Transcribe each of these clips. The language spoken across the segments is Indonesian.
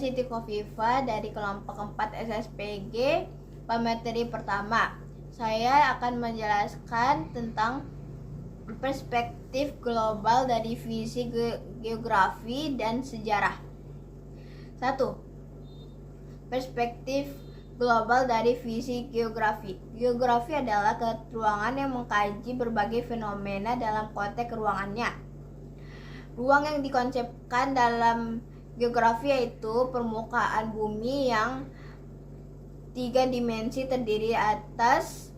Siti Khofifa dari kelompok 4 SSPG, pemateri pertama. Saya akan menjelaskan tentang perspektif global dari visi geografi dan sejarah. 1. Perspektif global dari visi geografi. Geografi adalah ruangan yang mengkaji berbagai fenomena dalam konteks ruangannya. Ruang yang dikonsepkan dalam geografi yaitu permukaan bumi yang 3 dimensi terdiri atas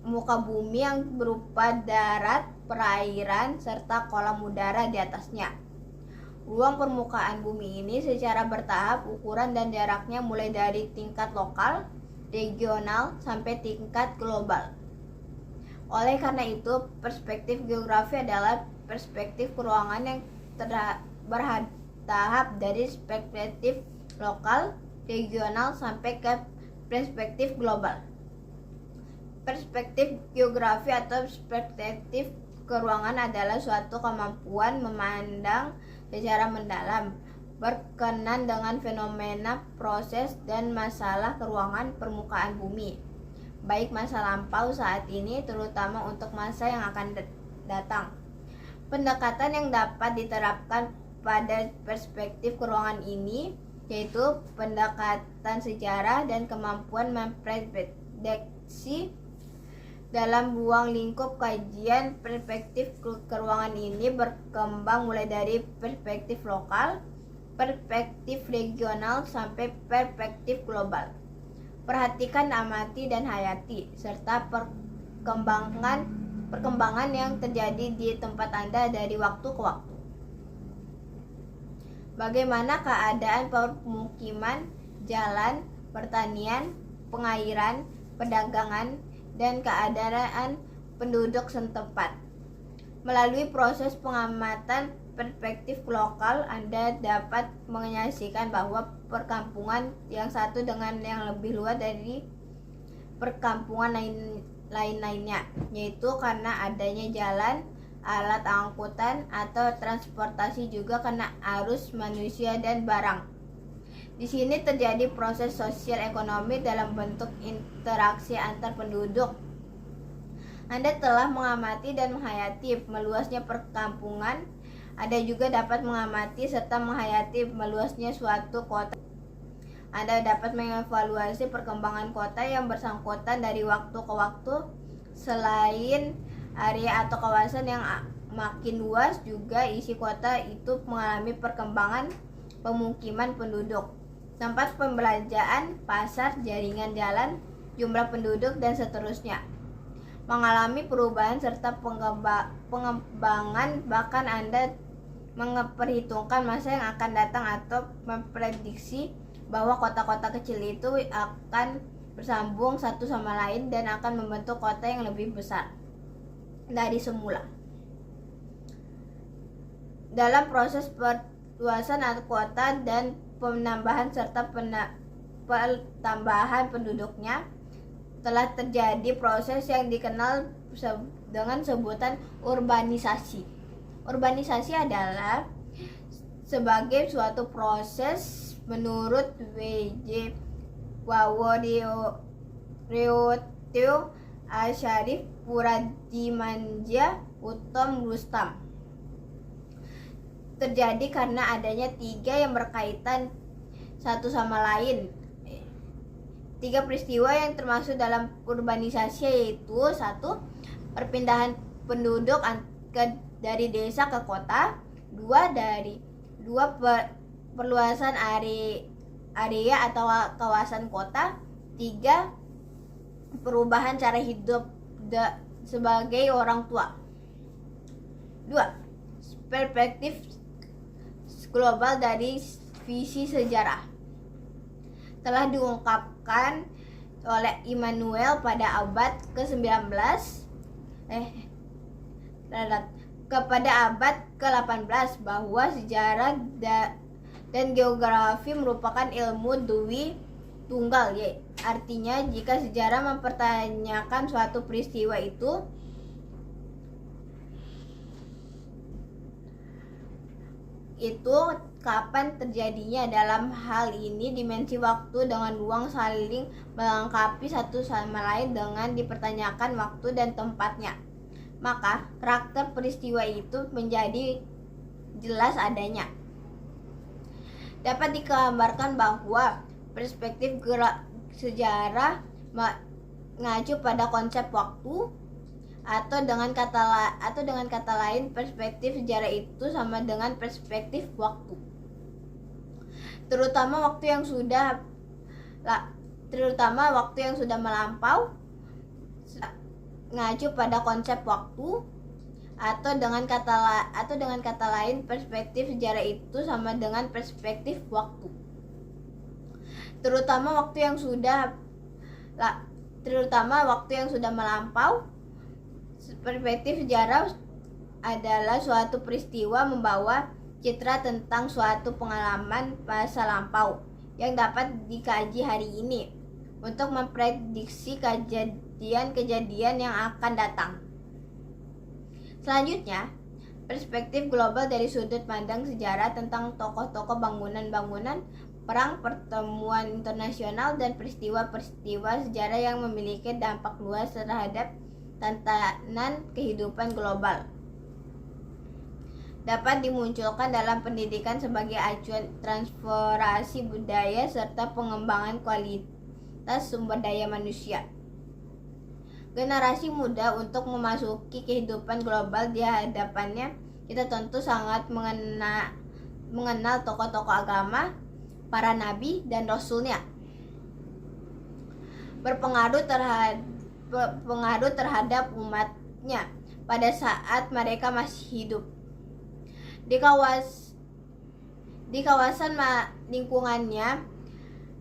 muka bumi yang berupa darat, perairan, serta kolam udara di atasnya. Ruang permukaan bumi ini secara bertahap ukuran dan jaraknya mulai dari tingkat lokal, regional, sampai tingkat global. Oleh karena itu, perspektif geografi adalah perspektif ruangan yang bertahap dari perspektif lokal, regional, sampai ke perspektif global. Perspektif geografi atau perspektif keruangan adalah suatu kemampuan memandang secara mendalam, berkenan dengan fenomena, proses, dan masalah keruangan permukaan bumi, baik masa lampau, saat ini, terutama untuk masa yang akan datang. Pendekatan yang dapat diterapkan pada perspektif keruangan ini yaitu pendekatan sejarah dan kemampuan memprediksi dalam ruang lingkup kajian. Perspektif keruangan ini berkembang mulai dari perspektif lokal, perspektif regional, sampai perspektif global. Perhatikan, amati, dan hayati, serta perkembangan yang terjadi di tempat Anda dari waktu ke waktu. Bagaimana keadaan pemukiman, jalan, pertanian, pengairan, perdagangan, dan keadaan penduduk setempat. Melalui proses pengamatan perspektif lokal, Anda dapat menyaksikan bahwa perkampungan yang satu dengan yang lebih luas dari perkampungan lainnya, yaitu karena adanya jalan, alat angkutan atau transportasi, juga karena arus manusia dan barang. Di sini terjadi proses sosial ekonomi dalam bentuk interaksi antar penduduk. Anda telah mengamati dan menghayati meluasnya perkampungan. Anda juga dapat mengamati serta menghayati meluasnya suatu kota. Anda dapat mengevaluasi perkembangan kota yang bersangkutan dari waktu ke waktu. Selain area atau kawasan yang makin luas, juga isi kota itu mengalami perkembangan pemukiman penduduk, tempat pembelanjaan, pasar, jaringan jalan, jumlah penduduk, dan seterusnya mengalami perubahan serta pengembangan. Bahkan Anda memperhitungkan masa yang akan datang atau memprediksi bahwa kota-kota kecil itu akan bersambung satu sama lain dan akan membentuk kota yang lebih besar dari semula. Dalam proses perluasan kota dan penambahan serta pertambahan penduduknya, telah terjadi proses yang dikenal dengan sebutan urbanisasi. Urbanisasi adalah sebagai suatu proses menurut W.J. Waworioto, Asyarif Puradjimanja, Uttom Rustam, terjadi karena adanya 3 yang berkaitan satu sama lain. 3 peristiwa yang termasuk dalam urbanisasi yaitu: 1. Perpindahan penduduk dari desa ke kota. 2. Perluasan area atau kawasan kota. 3. Perubahan cara hidup sebagai orang tua. 2. Perspektif global dari visi sejarah telah diungkapkan oleh Immanuel pada abad ke-19 kepada abad ke-18 bahwa sejarah dan geografi merupakan ilmu dwi tunggal, artinya jika sejarah mempertanyakan suatu peristiwa itu kapan terjadinya. Dalam hal ini dimensi waktu dengan ruang saling melengkapi satu sama lain dengan dipertanyakan waktu dan tempatnya. Maka karakter peristiwa itu menjadi jelas adanya. Dapat digambarkan bahwa perspektif sejarah mengacu pada konsep waktu, atau dengan kata lain perspektif sejarah itu sama dengan perspektif waktu. Terutama waktu yang sudah melampau mengacu pada konsep waktu, atau dengan kata lain perspektif sejarah itu sama dengan perspektif waktu. Terutama waktu yang sudah melampau. Perspektif sejarah adalah suatu peristiwa membawa citra tentang suatu pengalaman masa lampau yang dapat dikaji hari ini untuk memprediksi kejadian-kejadian yang akan datang. Selanjutnya, perspektif global dari sudut pandang sejarah tentang tokoh-tokoh bangunan-bangunan, perang, pertemuan internasional, dan peristiwa-peristiwa sejarah yang memiliki dampak luas terhadap tatanan kehidupan global. Dapat dimunculkan dalam pendidikan sebagai acuan transformasi budaya serta pengembangan kualitas sumber daya manusia. Generasi muda untuk memasuki kehidupan global di hadapannya, kita tentu sangat mengenal tokoh-tokoh agama, para nabi dan rasulnya. Berpengaruh terhadap umatnya pada saat mereka masih hidup. Di kawasan lingkungannya,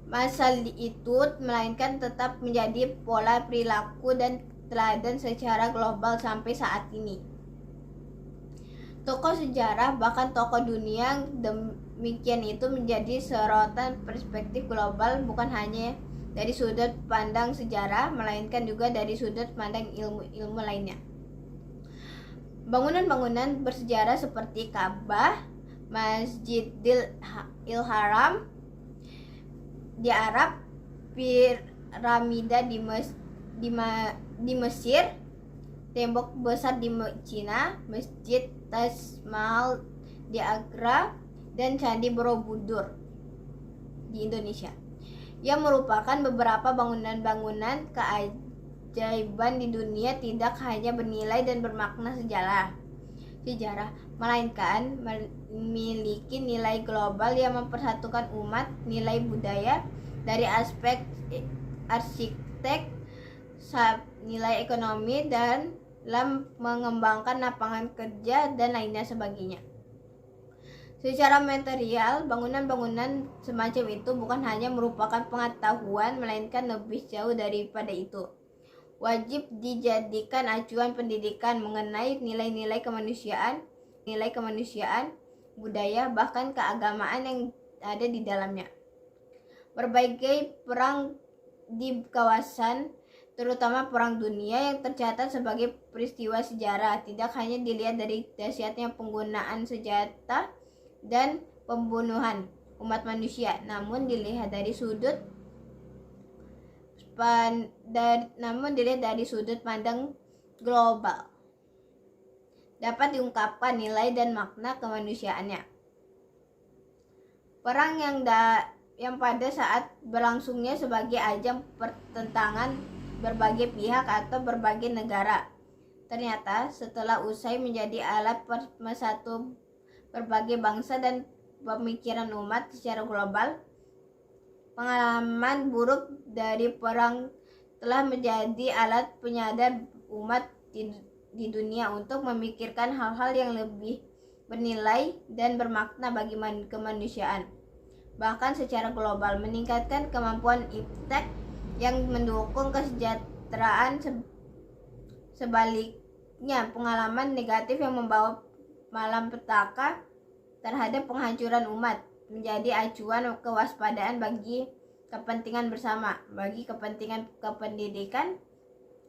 masa itu melainkan tetap menjadi pola perilaku dan teladan secara global sampai saat ini. Tokoh sejarah, bahkan tokoh dunia demikian itu menjadi sorotan perspektif global, bukan hanya dari sudut pandang sejarah, melainkan juga dari sudut pandang ilmu lainnya. Bangunan-bangunan bersejarah seperti Ka'bah, Masjidil Haram di Arab, piramida di Mesir, tembok besar di Cina, Masjid Taj Mahal di Agra, dan Candi Borobudur di Indonesia, yang merupakan beberapa bangunan-bangunan keajaiban di dunia, tidak hanya bernilai dan bermakna sejarah, melainkan memiliki nilai global yang mempersatukan umat, nilai budaya dari aspek arsitek, nilai ekonomi, dan dalam mengembangkan lapangan kerja dan lainnya sebagainya. Secara material, bangunan-bangunan semacam itu bukan hanya merupakan pengetahuan, melainkan lebih jauh daripada itu. Wajib dijadikan acuan pendidikan mengenai nilai-nilai kemanusiaan, budaya, bahkan keagamaan yang ada di dalamnya. Berbagai perang di kawasan, terutama Perang Dunia yang tercatat sebagai peristiwa sejarah, tidak hanya dilihat dari dahsyatnya penggunaan senjata dan pembunuhan umat manusia, namun dilihat dari sudut pandang global. Dapat diungkapkan nilai dan makna kemanusiaannya. Perang yang pada saat berlangsungnya sebagai ajang pertentangan berbagai pihak atau berbagai negara, ternyata setelah usai menjadi alat pemersatu berbagai bangsa dan pemikiran umat secara global. Pengalaman buruk dari perang telah menjadi alat penyadar umat di dunia untuk memikirkan hal-hal yang lebih bernilai dan bermakna bagi kemanusiaan, bahkan secara global, meningkatkan kemampuan iptek yang mendukung kesejahteraan. Sebaliknya, pengalaman negatif yang membawa malapetaka terhadap penghancuran umat menjadi acuan kewaspadaan bagi kepentingan bersama, bagi kepentingan kependidikan.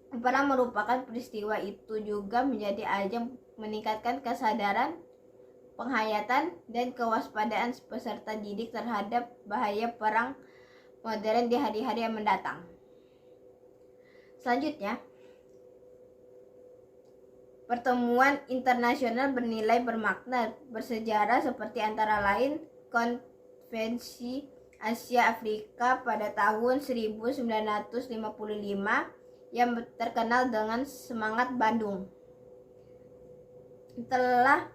Perang merupakan peristiwa itu juga menjadi ajang meningkatkan kesadaran penghayatan, dan kewaspadaan peserta didik terhadap bahaya perang modern di hari-hari yang mendatang. Selanjutnya, pertemuan internasional bernilai bermakna bersejarah seperti antara lain Konferensi Asia Afrika pada tahun 1955 yang terkenal dengan Semangat Bandung telah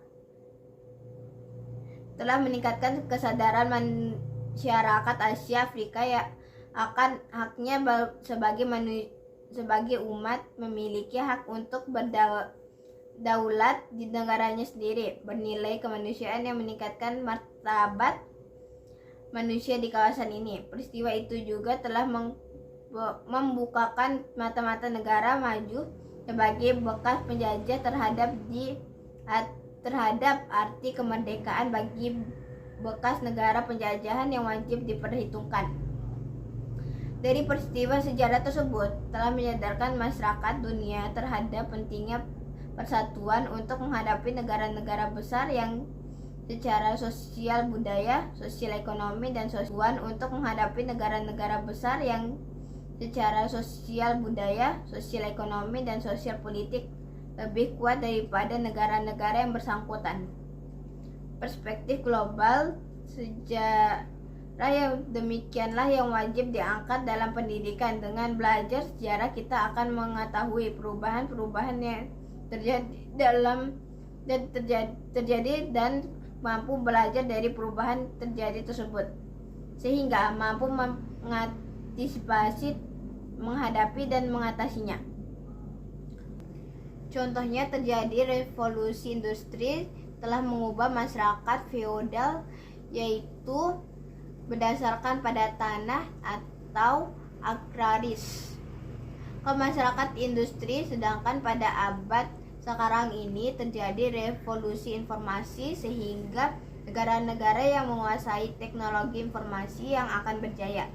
meningkatkan kesadaran masyarakat Asia Afrika yang akan haknya sebagai umat memiliki hak untuk berdaulat di negaranya sendiri, bernilai kemanusiaan yang meningkatkan martabat manusia di kawasan ini. Peristiwa itu juga telah membukakan mata-mata negara maju sebagai bekas penjajah terhadap arti kemerdekaan bagi bekas negara penjajahan yang wajib diperhitungkan. Dari peristiwa sejarah tersebut telah menyadarkan masyarakat dunia terhadap pentingnya persatuan untuk menghadapi negara-negara besar yang secara sosial budaya, sosial ekonomi, dan sosial untuk menghadapi negara-negara besar yang secara sosial budaya, sosial ekonomi, dan sosial politik lebih kuat daripada negara-negara yang bersangkutan. Perspektif global sejarah yang demikianlah yang wajib diangkat dalam pendidikan. Dengan belajar sejarah kita akan mengetahui perubahan-perubahan yang terjadi dan mampu belajar dari perubahan terjadi tersebut, sehingga mampu mengantisipasi, menghadapi, dan mengatasinya. Contohnya, terjadi revolusi industri telah mengubah masyarakat feodal, yaitu berdasarkan pada tanah atau agraris, ke masyarakat industri, sedangkan pada abad sekarang ini terjadi revolusi informasi sehingga negara-negara yang menguasai teknologi informasi yang akan berjaya.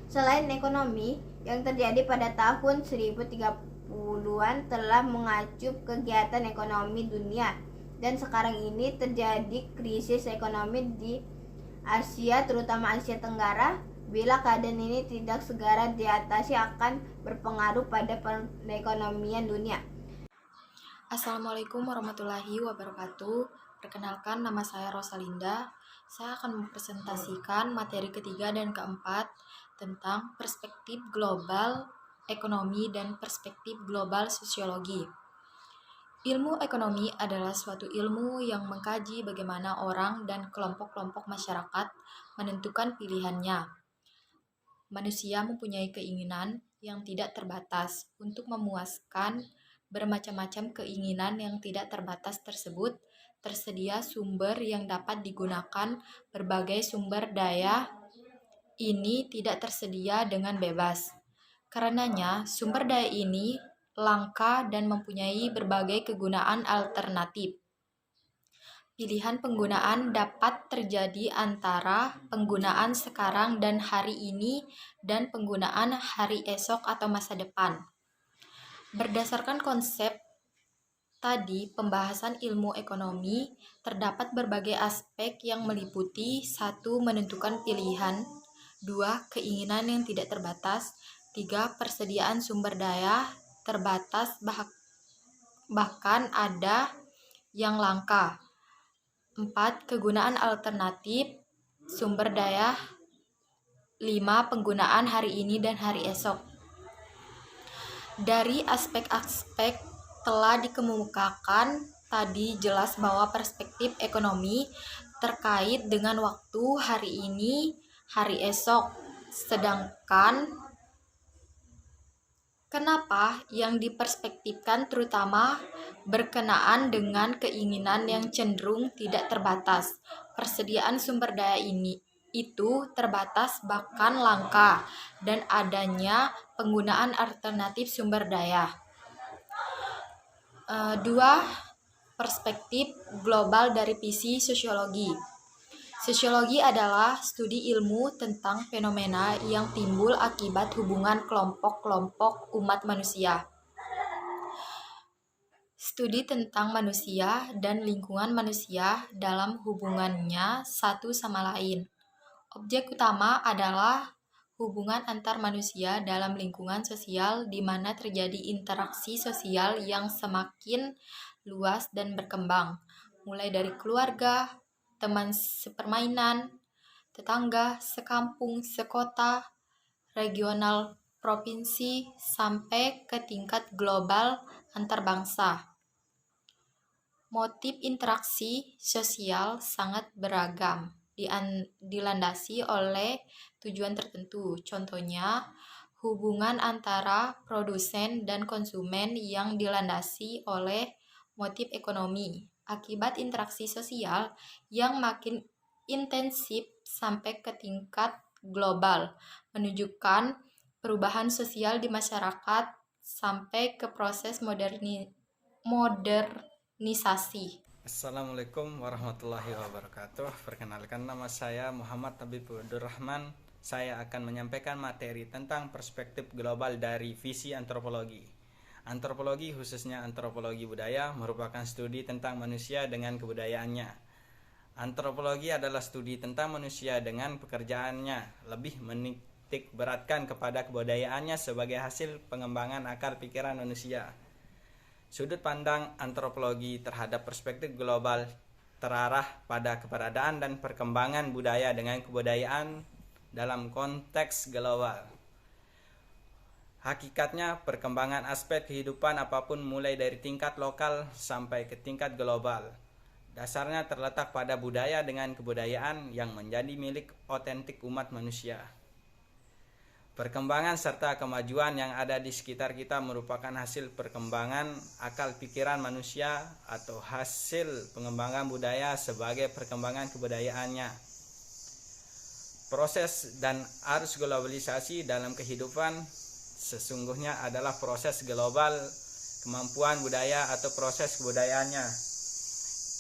Selain ekonomi, yang terjadi pada tahun 1030-an telah mengacup kegiatan ekonomi dunia, dan sekarang ini terjadi krisis ekonomi di Asia, terutama Asia Tenggara. Bila keadaan ini tidak segera diatasi akan berpengaruh pada perekonomian dunia. Assalamualaikum warahmatullahi wabarakatuh. Perkenalkan, nama saya Rosalinda. Saya akan mempresentasikan materi ketiga dan keempat tentang perspektif global ekonomi dan perspektif global sosiologi. Ilmu ekonomi adalah suatu ilmu yang mengkaji bagaimana orang dan kelompok-kelompok masyarakat menentukan pilihannya. Manusia mempunyai keinginan yang tidak terbatas. Untuk memuaskan bermacam-macam keinginan yang tidak terbatas tersebut, tersedia sumber yang dapat digunakan. Berbagai sumber daya ini tidak tersedia dengan bebas. Karenanya, sumber daya ini langka dan mempunyai berbagai kegunaan alternatif. Pilihan penggunaan dapat terjadi antara penggunaan sekarang dan hari ini dan penggunaan hari esok atau masa depan. Berdasarkan konsep tadi, pembahasan ilmu ekonomi terdapat berbagai aspek yang meliputi 1. Menentukan pilihan, 2. Keinginan yang tidak terbatas, 3. Persediaan sumber daya terbatas bahkan ada yang langka, 4. Kegunaan alternatif sumber daya, 5. Penggunaan hari ini dan hari esok. Dari aspek-aspek telah dikemukakan tadi, jelas bahwa perspektif ekonomi terkait dengan waktu hari ini, hari esok. Sedangkan kenapa yang diperspektifkan terutama berkenaan dengan keinginan yang cenderung tidak terbatas. Persediaan sumber daya itu terbatas bahkan langka, dan adanya penggunaan alternatif sumber daya. 2. Perspektif global dari visi sosiologi. Sosiologi adalah studi ilmu tentang fenomena yang timbul akibat hubungan kelompok-kelompok umat manusia. Studi tentang manusia dan lingkungan manusia dalam hubungannya satu sama lain. Objek utama adalah hubungan antar manusia dalam lingkungan sosial di mana terjadi interaksi sosial yang semakin luas dan berkembang, mulai dari keluarga, teman sepermainan, tetangga, sekampung, sekota, regional, provinsi, sampai ke tingkat global antar bangsa. Motif interaksi sosial sangat beragam, dilandasi oleh tujuan tertentu. Contohnya, hubungan antara produsen dan konsumen yang dilandasi oleh motif ekonomi. Akibat interaksi sosial yang makin intensif sampai ke tingkat global, menunjukkan perubahan sosial di masyarakat sampai ke proses modernisasi. Assalamualaikum warahmatullahi wabarakatuh. Perkenalkan, nama saya Muhammad Habib Rahman. Saya akan menyampaikan materi tentang perspektif global dari visi antropologi. Antropologi, khususnya antropologi budaya, merupakan studi tentang manusia dengan kebudayaannya. Antropologi adalah studi tentang manusia dengan pekerjaannya, lebih menitik beratkan kepada kebudayaannya sebagai hasil pengembangan akal pikiran manusia. Sudut pandang antropologi terhadap perspektif global terarah pada keberadaan dan perkembangan budaya dengan kebudayaan dalam konteks global. Hakikatnya, perkembangan aspek kehidupan apapun mulai dari tingkat lokal sampai ke tingkat global. Dasarnya terletak pada budaya dengan kebudayaan yang menjadi milik otentik umat manusia. Perkembangan serta kemajuan yang ada di sekitar kita merupakan hasil perkembangan akal pikiran manusia atau hasil pengembangan budaya sebagai perkembangan kebudayaannya. Proses dan arus globalisasi dalam kehidupan sesungguhnya adalah proses global kemampuan budaya atau proses kebudayaannya.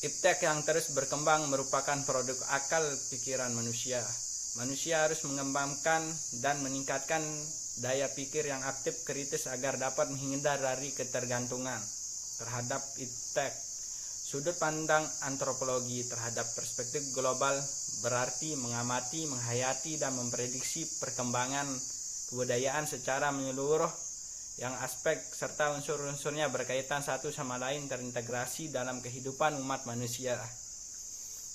Iptek yang terus berkembang merupakan produk akal pikiran manusia. Manusia harus mengembangkan dan meningkatkan daya pikir yang aktif kritis agar dapat menghindar dari ketergantungan terhadap iptek. Sudut pandang antropologi terhadap perspektif global berarti mengamati, menghayati, dan memprediksi perkembangan kebudayaan secara menyeluruh yang aspek serta unsur-unsurnya berkaitan satu sama lain terintegrasi dalam kehidupan umat manusia.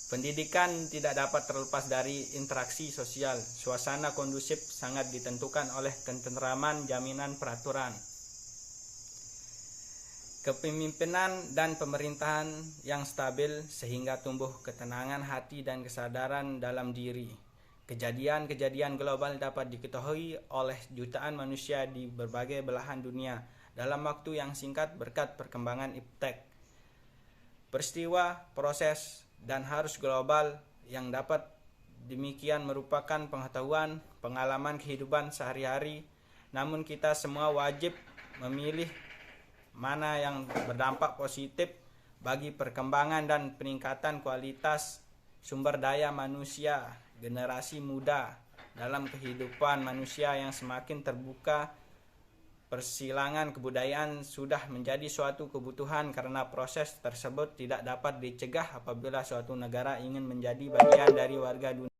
Pendidikan tidak dapat terlepas dari interaksi sosial. Suasana kondusif sangat ditentukan oleh ketentraman jaminan peraturan, kepemimpinan dan pemerintahan yang stabil sehingga tumbuh ketenangan hati dan kesadaran dalam diri. Kejadian-kejadian global dapat diketahui oleh jutaan manusia di berbagai belahan dunia dalam waktu yang singkat berkat perkembangan iptek. Peristiwa, proses, dan harus global yang dapat demikian merupakan pengetahuan, pengalaman kehidupan sehari-hari. Namun kita semua wajib memilih mana yang berdampak positif bagi perkembangan dan peningkatan kualitas sumber daya manusia generasi muda dalam kehidupan manusia yang semakin terbuka. Persilangan kebudayaan sudah menjadi suatu kebutuhan karena proses tersebut tidak dapat dicegah apabila suatu negara ingin menjadi bagian dari warga dunia.